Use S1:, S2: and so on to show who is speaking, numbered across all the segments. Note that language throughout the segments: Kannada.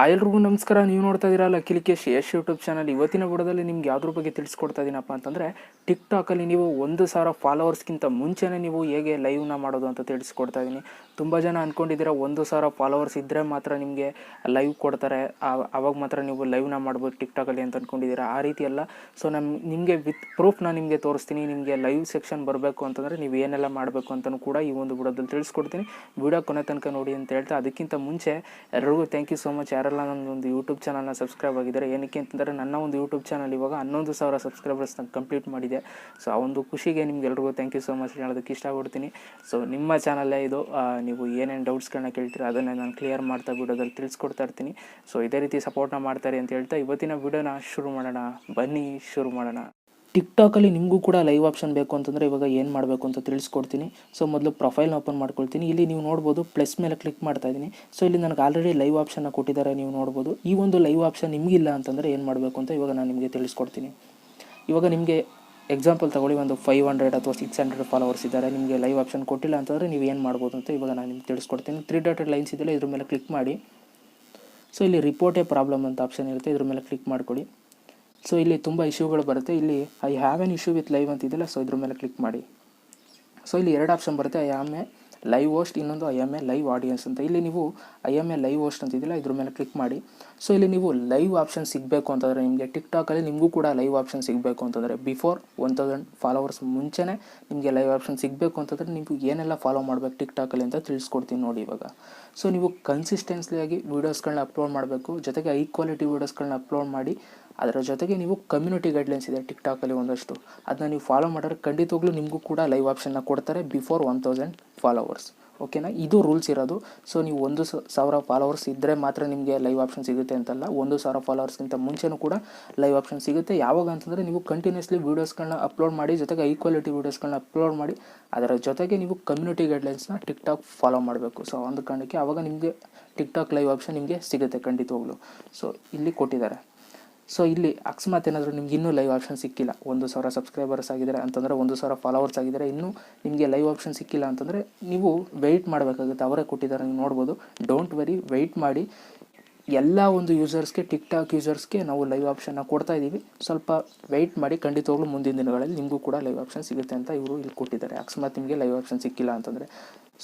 S1: ಎಲ್ರಿಗೂ ನಮಸ್ಕಾರ. ನೀವು ನೋಡ್ತಾ ಇದ್ದೀರಲ್ಲ ಲಿಕೇಶ್ ಯಶ್ ಯೂಟ್ಯೂಬ್ ಚಾನಲ್. ಇವತ್ತಿನ ವಿಡಿಯೋದಲ್ಲಿ ನಿಮ್ಗೆ ಯಾವುದ್ರ ಬಗ್ಗೆ ತಿಳಿಸ್ಕೊಡ್ತಾ ಇದ್ದೀನಪ್ಪ ಅಂತಂದರೆ, ಟಿಕ್ಟಾಕಲ್ಲಿ ನೀವು 1,000 ಫಾಲೋವರ್ಸ್ಗಿಂತ ಮುಂಚೆನೇ ನೀವು ಹೇಗೆ ಲೈವ್ನ ಮಾಡೋದು ಅಂತ ತಿಳಿಸ್ಕೊಡ್ತಾ ಇದ್ದೀನಿ. ತುಂಬ ಜನ ಅಂದ್ಕೊಂಡಿದ್ದೀರ 1,000 ಫಾಲೋವರ್ಸ್ ಇದ್ದರೆ ಮಾತ್ರ ನಿಮಗೆ ಲೈವ್ ಕೊಡ್ತಾರೆ, ಆವಾಗ ಮಾತ್ರ ನೀವು ಲೈವ್ನ ಮಾಡ್ಬೋದು ಟಿಕ್ಟಾಕಲ್ಲಿ ಅಂತ ಅಂದ್ಕೊಂಡಿದ್ದೀರಾ. ಆ ರೀತಿ ಅಲ್ಲ. ಸೊ ನಿಮಗೆ ವಿತ್ ಪ್ರೂಫ್ನ ನಿಮಗೆ ತೋರಿಸ್ತೀನಿ. ನಿಮಗೆ ಲೈವ್ ಸೆಕ್ಷನ್ ಬರಬೇಕು ಅಂತಂದರೆ ನೀವು ಏನೆಲ್ಲ ಮಾಡಬೇಕು ಅಂತಲೂ ಕೂಡ ಈ ಒಂದು ವಿಡಿಯೋದಲ್ಲಿ ತಿಳಿಸ್ಕೊಡ್ತೀನಿ. ವಿಡಿಯೋ ಕೊನೆ ತನಕ ನೋಡಿ ಅಂತ ಹೇಳ್ತಾ, ಅದಕ್ಕಿಂತ ಮುಂಚೆ ಎಲ್ರಿಗೂ ಥ್ಯಾಂಕ್ ಯು ಸೋ ಮಚ್. ಯಾರೆಲ್ಲ ನನ್ನೊಂದು ಯೂಟ್ಯೂಬ್ ಚಾನಲ್ನ ಸಬ್ಸ್ಕ್ರೈಬ್ ಆಗಿದ್ದಾರೆ. ಏನಕ್ಕೆ ಅಂತಂದರೆ ನನ್ನ ಒಂದು ಯೂಟ್ಯೂಬ್ ಚಾನಲ್ ಇವಾಗ 11,000 ಸಬ್ಸ್ಕ್ರೈಬರ್ಸ್ನ ಕಂಪ್ಲೀಟ್ ಮಾಡಿದೆ. ಸೊ ಆ ಒಂದು ಖುಷಿಗೆ ನಿಮ್ಗೆಲ್ರಿಗೂ ಥ್ಯಾಂಕ್ ಯು ಸೋ ಮಚ್ ಹೇಳೋದಕ್ಕೆ ಇಷ್ಟಪಡ್ತೀನಿ. ಸೊ ನಿಮ್ಮ ಚಾನಲ್ಲೇ ಇದು. ನೀವು ಏನೇನು ಡೌಟ್ಸ್ಗಳನ್ನ ಕೇಳ್ತೀರ ಅದನ್ನೇ ನಾನು ಕ್ಲಿಯರ್ ಮಾಡ್ತಾ ವಿಡಿಯೋದಲ್ಲಿ ತಿಳಿಸ್ಕೊಡ್ತಾ ಇರ್ತೀನಿ. ಸೊ ಇದೇ ರೀತಿ ಸಪೋರ್ಟ್ನ ಮಾಡ್ತಾರೆ ಅಂತ ಹೇಳ್ತಾ ಇವತ್ತಿನ ವಿಡಿಯೋನ ಶುರು ಮಾಡೋಣ. ಬನ್ನಿ ಶುರು ಮಾಡೋಣ. ಟಿಕ್ಟಾಕಲ್ಲಿ ನಿಮಗೂ ಕೂಡ ಲೈವ್ ಆಪ್ಷನ್ ಬೇಕು ಅಂತಂದರೆ ಇವಾಗ ಏನು ಮಾಡಬೇಕು ಅಂತ ತಿಳಿಸ್ಕೊಡ್ತೀನಿ. ಸೊ ಮೊದಲು ಪ್ರೊಫೈಲ್ನ ಓಪನ್ ಮಾಡ್ಕೊಳ್ತೀನಿ. ಇಲ್ಲಿ ನೀವು ನೋಡ್ಬೋದು ಪ್ಲಸ್ ಮೇಲೆ ಕ್ಲಿಕ್ ಮಾಡ್ತಾ ಇದ್ದೀನಿ. ಸೊ ಇಲ್ಲಿ ನನಗೆ ಆಲ್ರೆಡಿ ಲೈವ್ ಆಪ್ಷನ್ನ ಕೊಟ್ಟಿದ್ದಾರೆ, ನೀವು ನೋಡ್ಬೋದು. ಈ ಒಂದು ಲೈವ್ ಆಪ್ಷನ್ ನಿಮಗಿಲ್ಲ ಅಂತಂದರೆ ಏನು ಮಾಡಬೇಕು ಅಂತ ಇವಾಗ ನಾನು ನಿಮಗೆ ತಿಳಿಸ್ಕೊಡ್ತೀನಿ. ಇವಾಗ ನಿಮಗೆ ಎಕ್ಸಾಂಪಲ್ ತಗೊಳ್ಳಿ, ಒಂದು 500 ಅಥವಾ 600 ಫಾಲೋವರ್ಸ್ ಇದ್ದಾರೆ, ನಿಮಗೆ ಲೈವ್ ಆಪ್ಷನ್ ಕೊಟ್ಟಿಲ್ಲ ಅಂತಂದರೆ ನೀವು ಏನು ಮಾಡ್ಬೋದು ಅಂತ ಇವಾಗ ನಾನು ನಿಮ್ಗೆ ತಿಳಿಸ್ಕೊಡ್ತೀನಿ. 3 ಡಾಟೆಡ್ ಲೈನ್ಸ್ ಇದೆಯಲ್ಲ, ಇದ್ರ ಮೇಲೆ ಕ್ಲಿಕ್ ಮಾಡಿ. ಸೊ ಇಲ್ಲಿ ರಿಪೋರ್ಟ್ ಎ ಪ್ರಾಬ್ಲಮ್ ಅಂತ ಆಪ್ಷನ್ ಇರುತ್ತೆ, ಇದ್ರ ಮೇಲೆ ಕ್ಲಿಕ್ ಮಾಡ್ಕೊಳ್ಳಿ. ಸೊ ಇಲ್ಲಿ ತುಂಬ ಇಶ್ಯೂಗಳು ಬರುತ್ತೆ. ಇಲ್ಲಿ I have an issue with live ಅಂತಿದೆಯಲ್ಲ, ಸೊ ಇದ್ರ ಮೇಲೆ ಕ್ಲಿಕ್ ಮಾಡಿ. ಸೊ ಇಲ್ಲಿ 2 ಆಪ್ಷನ್ ಬರುತ್ತೆ, I am a live host, ಇನ್ನೊಂದು I am a live audience ಅಂತ. ಇಲ್ಲಿ ನೀವು I am a live host ಅಂತಿದೆಯಲ್ಲ, ಇದ್ರ ಮೇಲೆ ಕ್ಲಿಕ್ ಮಾಡಿ. ಸೊ ಇಲ್ಲಿ ನೀವು ಲೈವ್ ಆಪ್ಷನ್ ಸಿಗಬೇಕು ಅಂತಂದರೆ, ನಿಮಗೆ ಟಿಕ್ಟಾಕಲ್ಲಿ ನಿಮಗೂ ಕೂಡ ಲೈವ್ ಆಪ್ಷನ್ ಸಿಗಬೇಕು ಅಂತಂದರೆ, ಬಿಫೋರ್ 1,000 ಫಾಲೋವರ್ಸ್ ಮುಂಚೆನೇ ನಿಮಗೆ ಲೈವ್ ಆಪ್ಷನ್ ಸಿಗಬೇಕು ಅಂತಂದರೆ ನೀವು ಏನೆಲ್ಲ ಫಾಲೋ ಮಾಡಬೇಕು ಟಿಕ್ಟಾಕಲ್ಲಿ ಅಂತ ತಿಳಿಸ್ಕೊಡ್ತೀನಿ ನೋಡಿ ಇವಾಗ. ಸೊ ನೀವು ಕನ್ಸಿಸ್ಟೆನ್ಸಿಯಾಗಿ ವೀಡಿಯೋಸ್ಗಳನ್ನ ಅಪ್ಲೋಡ್ ಮಾಡಬೇಕು, ಜೊತೆಗೆ ಹೈ ಕ್ವಾಲಿಟಿ ವೀಡಿಯೋಸ್ಗಳನ್ನ ಅಪ್ಲೋಡ್ ಮಾಡಿ. ಅದರ ಜೊತೆಗೆ ನೀವು ಕಮ್ಯುನಿಟಿ ಗೈಡ್ಲೈನ್ಸ್ ಇದೆ ಟಿಕ್ಟಾಕಲ್ಲಿ ಒಂದಷ್ಟು, ಅದನ್ನ ನೀವು ಫಾಲೋ ಮಾಡಿದ್ರೆ ಖಂಡಿತವಾಗ್ಲೂ ನಿಮಗೂ ಕೂಡ ಲೈವ್ ಆಪ್ಷನ್ನ ಕೊಡ್ತಾರೆ ಬಿಫೋರ್ 1,000 ಫಾಲೋವರ್ಸ್. ಓಕೆನಾ, ಇದು ರೂಲ್ಸ್ ಇರೋದು. ಸೊ ನೀವು 1,000 ಫಾಲೋವರ್ಸ್ ಇದ್ದರೆ ಮಾತ್ರ ನಿಮಗೆ ಲೈವ್ ಆಪ್ಷನ್ ಸಿಗುತ್ತೆ ಅಂತಲ್ಲ, 1,000 ಫಾಲೋವರ್ಸ್ಗಿಂತ ಮುಂಚೆನೂ ಕೂಡ ಲೈವ್ ಆಪ್ಷನ್ ಸಿಗುತ್ತೆ. ಯಾವಾಗ ಅಂತಂದರೆ ನೀವು ಕಂಟಿನ್ಯೂಸ್ಲಿ ವೀಡಿಯೋಸ್ಗಳನ್ನ ಅಪ್ಲೋಡ್ ಮಾಡಿ, ಜೊತೆಗೆ ಹೈ ಕ್ವಾಲಿಟಿ ವೀಡಿಯೋಸ್ಗಳನ್ನ ಅಪ್ಲೋಡ್ ಮಾಡಿ, ಅದರ ಜೊತೆಗೆ ನೀವು ಕಮ್ಯುನಿಟಿ ಗೈಡ್ಲೈನ್ಸ್ನ ಟಿಕ್ಟಾಕ್ ಫಾಲೋ ಮಾಡಬೇಕು. ಸೊ ಒಂದು ಕಾರಣಕ್ಕೆ ಆವಾಗ ನಿಮಗೆ ಟಿಕ್ಟಾಕ್ ಲೈವ್ ಆಪ್ಷನ್ ನಿಮಗೆ ಸಿಗುತ್ತೆ ಖಂಡಿತವಾಗ್ಲೂ. ಸೊ ಇಲ್ಲಿ ಕೊಟ್ಟಿದ್ದಾರೆ. ಸೊ ಇಲ್ಲಿ ಅಕಸ್ಮಾತ್ ಏನಾದರೂ ನಿಮ್ಗೆ ಇನ್ನೂ ಲೈವ್ ಆಪ್ಷನ್ ಸಿಕ್ಕಿಲ್ಲ, 1,000 ಸಬ್ಸ್ಕ್ರೈಬರ್ಸ್ ಆಗಿದ್ದಾರೆ ಅಂತಂದರೆ, 1,000 ಫಾಲೋವರ್ಸ್ ಆಗಿದ್ದಾರೆ, ಇನ್ನೂ ನಿಮಗೆ ಲೈವ್ ಆಪ್ಷನ್ ಸಿಕ್ಕಿಲ್ಲ ಅಂತಂದರೆ ನೀವು ವೆಯ್ಟ್ ಮಾಡಬೇಕಾಗುತ್ತೆ. ಅವರೇ ಕೊಟ್ಟಿದ್ದಾರೆ, ನೀವು ನೋಡ್ಬೋದು. ಡೋಂಟ್ ವೆರಿ, ವೆಯ್ಟ್ ಮಾಡಿ. ಎಲ್ಲ ಒಂದು ಯೂಸರ್ಸ್ಗೆ, ಟಿಕ್ಟಾಕ್ ಯೂಸರ್ಸ್ಗೆ ನಾವು ಲೈವ್ ಆಪ್ಷನ್ನ ಕೊಡ್ತಾ ಇದ್ದೀವಿ. ಸ್ವಲ್ಪ ವೆಯ್ಟ್ ಮಾಡಿ, ಖಂಡಿತವಾಗ್ಲೂ ಮುಂದಿನ ದಿನಗಳಲ್ಲಿ ನಿಮಗೂ ಕೂಡ ಲೈವ್ ಆಪ್ಷನ್ ಸಿಗುತ್ತೆ ಅಂತ ಇವರು ಇಲ್ಲಿ ಕೊಟ್ಟಿದ್ದಾರೆ. ಅಕಸ್ಮಾತ್ ನಿಮಗೆ ಲೈವ್ ಆಪ್ಷನ್ ಸಿಕ್ಕಿಲ್ಲ ಅಂತಂದರೆ.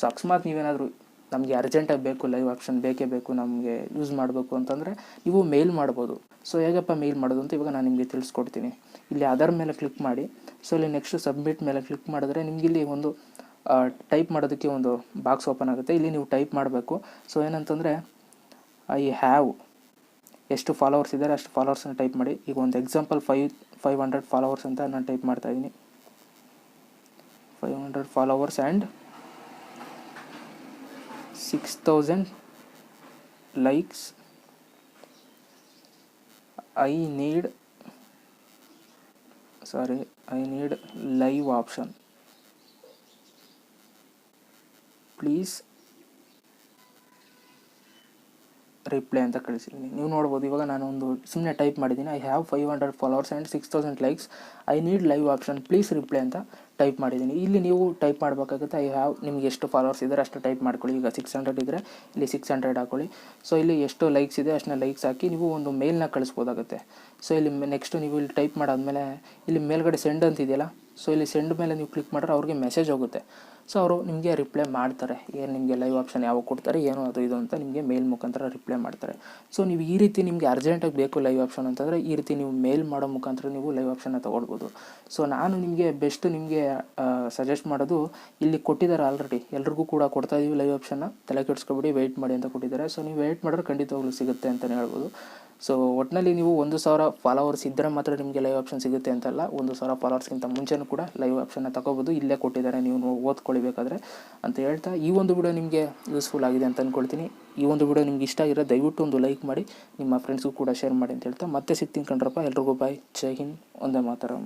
S1: ಸೊ ಅಕಸ್ಮಾತ್ ನೀವೇನಾದರೂ ನಮಗೆ ಅರ್ಜೆಂಟಾಗಿ ಬೇಕು, ಲೈವ್ ಆಪ್ಷನ್ ಬೇಕೇ ಬೇಕು, ನಮಗೆ ಯೂಸ್ ಮಾಡಬೇಕು ಅಂತಂದರೆ ನೀವು ಮೇಲ್ ಮಾಡ್ಬೋದು. ಸೊ ಹೇಗಪ್ಪ ಮೇಲ್ ಮಾಡೋದು ಅಂತ ಇವಾಗ ನಾನು ನಿಮಗೆ ತಿಳಿಸ್ಕೊಡ್ತೀನಿ. ಇಲ್ಲಿ ಅದರ ಮೇಲೆ ಕ್ಲಿಕ್ ಮಾಡಿ. ಸೊ ಇಲ್ಲಿ ನೆಕ್ಸ್ಟ್ ಸಬ್ಮಿಟ್ ಮೇಲೆ ಕ್ಲಿಕ್ ಮಾಡಿದ್ರೆ ನಿಮಗೆ ಇಲ್ಲಿ ಒಂದು ಟೈಪ್ ಮಾಡೋದಕ್ಕೆ ಒಂದು ಬಾಕ್ಸ್ ಓಪನ್ ಆಗುತ್ತೆ. ಇಲ್ಲಿ ನೀವು ಟೈಪ್ ಮಾಡಬೇಕು. ಸೊ ಏನಂತಂದರೆ ಐ ಹ್ಯಾವ್, ಎಷ್ಟು ಫಾಲೋವರ್ಸ್ ಇದ್ದಾರೆ ಅಷ್ಟು ಫಾಲೋವರ್ಸನ್ನ ಟೈಪ್ ಮಾಡಿ. ಈಗ ಒಂದು ಎಕ್ಸಾಂಪಲ್ 500 ಫಾಲೋವರ್ಸ್ ಅಂತ ನಾನು ಟೈಪ್ ಮಾಡ್ತಾಯಿದ್ದೀನಿ. 500 followers and 6,000 likes. I need live option. Please reply ಅಂತ ಕಳಿಸಿದ್ದೀನಿ. ನೀವು ನೋಡ್ಬೋದು. ಇವಾಗ ನಾನು ಒಂದು ಸುಮ್ಮನೆ ಟೈಪ್ ಮಾಡಿದ್ದೀನಿ, I have 500 followers and 6,000 likes, I need live option, please reply ಅಂತ ಟೈಪ್ ಮಾಡಿದ್ದೀನಿ. ಇಲ್ಲಿ ನೀವು ಟೈಪ್ ಮಾಡಬೇಕಾಗುತ್ತೆ. ಐ ಹ್ಯಾವ್, ನಿಮಗೆ ಎಷ್ಟು ಫಾಲೋವರ್ಸ್ ಇದ್ದಾರೆ ಅಷ್ಟು ಟೈಪ್ ಮಾಡ್ಕೊಳ್ಳಿ. ಈಗ 600 ಇದ್ದರೆ ಇಲ್ಲಿ 600 ಹಾಕೊಳ್ಳಿ. ಸೊ ಇಲ್ಲಿ ಎಷ್ಟು ಲೈಕ್ಸ್ ಇದೆ ಅಷ್ಟನ್ನ ಲೈಕ್ಸ್ ಹಾಕಿ ನೀವು ಒಂದು ಮೇಲ್ನ ಕಳಿಸ್ಬೋದಾಗುತ್ತೆ. ಸೊ ಇಲ್ಲಿ ನೆಕ್ಸ್ಟು ನೀವು ಇಲ್ಲಿ ಟೈಪ್ ಮಾಡಾದ್ಮೇಲೆ ಇಲ್ಲಿ ಮೇಲ್ಗಡೆ ಸೆಂಡ್ ಅಂತಿದೆಯಲ್ಲ, ಸೊ ಇಲ್ಲಿ ಸೆಂಡ್ ಮೇಲೆ ನೀವು ಕ್ಲಿಕ್ ಮಾಡಿದ್ರೆ ಅವ್ರಿಗೆ ಮೆಸೇಜ್ ಹೋಗುತ್ತೆ. ಸೊ ಅವರು ನಿಮಗೆ ರಿಪ್ಲೈ ಮಾಡ್ತಾರೆ, ಏನು ನಿಮಗೆ ಲೈವ್ ಆಪ್ಷನ್ ಯಾವಾಗ ಕೊಡ್ತಾರೆ, ಏನು ಅದು ಇದು ಅಂತ ನಿಮಗೆ ಮೇಲ್ ಮುಖಾಂತರ ರಿಪ್ಲೈ ಮಾಡ್ತಾರೆ. ಸೊ ನೀವು ಈ ರೀತಿ ನಿಮಗೆ ಅರ್ಜೆಂಟಾಗಿ ಬೇಕು ಲೈವ್ ಆಪ್ಷನ್ ಅಂತಂದರೆ ಈ ರೀತಿ ನೀವು ಮೇಲ್ ಮಾಡೋ ಮುಖಾಂತರ ನೀವು ಲೈವ್ ಆಪ್ಷನ್ನ ತೊಗೊಳ್ಬೋದು. ಸೊ ನಾನು ನಿಮಗೆ ಬೆಸ್ಟ್ ನಿಮಗೆ ಸಜೆಸ್ಟ್ ಮಾಡೋದು, ಇಲ್ಲಿ ಕೊಟ್ಟಿದ್ದಾರೆ ಆಲ್ರೆಡಿ, ಎಲ್ರಿಗೂ ಕೂಡ ಕೊಡ್ತಾ ಇದೀವಿ ಲೈವ್ ಆಪ್ಷನ್ನ, ತಲೆ ಕೆಡಿಸ್ಕೊಬಿಡಿ, ವೆಯ್ಟ್ ಮಾಡಿ ಅಂತ ಕೊಟ್ಟಿದ್ದಾರೆ. ಸೊ ನೀವು ವೆಯ್ಟ್ ಮಾಡಿದ್ರೆ ಖಂಡಿತವಾಗ್ಲೂ ಸಿಗುತ್ತೆ ಅಂತಲೇ ಹೇಳ್ಬೋದು. ಸೊ ಒಟ್ಟಿನಲ್ಲಿ ನೀವು 1,000 ಫಾಲೋವರ್ಸ್ ಇದ್ದರೆ ಮಾತ್ರ ನಿಮಗೆ ಲೈವ್ ಆಪ್ಷನ್ ಸಿಗುತ್ತೆ ಅಂತಲ್ಲ, 1,000 ಫಾಲೋವರ್ಸ್ಗಿಂತ ಮುಂಚೆನೂ ಕೂಡ ಲೈವ್ ಆಪ್ಷನ್ನ ತಗೋಬೋದು. ಇಲ್ಲೇ ಕೊಟ್ಟಿದ್ದಾರೆ, ನೀವು ಓದ್ಕೊಳ್ಬೇಕಾದ್ರೆ ಅಂತ ಹೇಳ್ತಾ ಈ ಒಂದು ವಿಡಿಯೋ ನಿಮಗೆ ಯೂಸ್ಫುಲ್ ಆಗಿದೆ ಅಂತ ಅಂದ್ಕೊಳ್ತೀನಿ. ಈ ಒಂದು ವಿಡಿಯೋ ನಿಮ್ಗೆ ಇಷ್ಟ ಆಗಿರೋ ದಯವಿಟ್ಟು ಒಂದು ಲೈಕ್ ಮಾಡಿ, ನಿಮ್ಮ ಫ್ರೆಂಡ್ಸ್ಗೂ ಕೂಡ ಶೇರ್ ಮಾಡಿ ಅಂತ ಹೇಳ್ತಾ ಮತ್ತೆ ಸಿಗ್ತೀನಿ ಕಣ್ರಪ್ಪ. ಎಲ್ರಿಗೂ ಬಾಯ್, ಜೈ ಹಿಂದ್, ಒಂದೇ ಮಾತರಂ.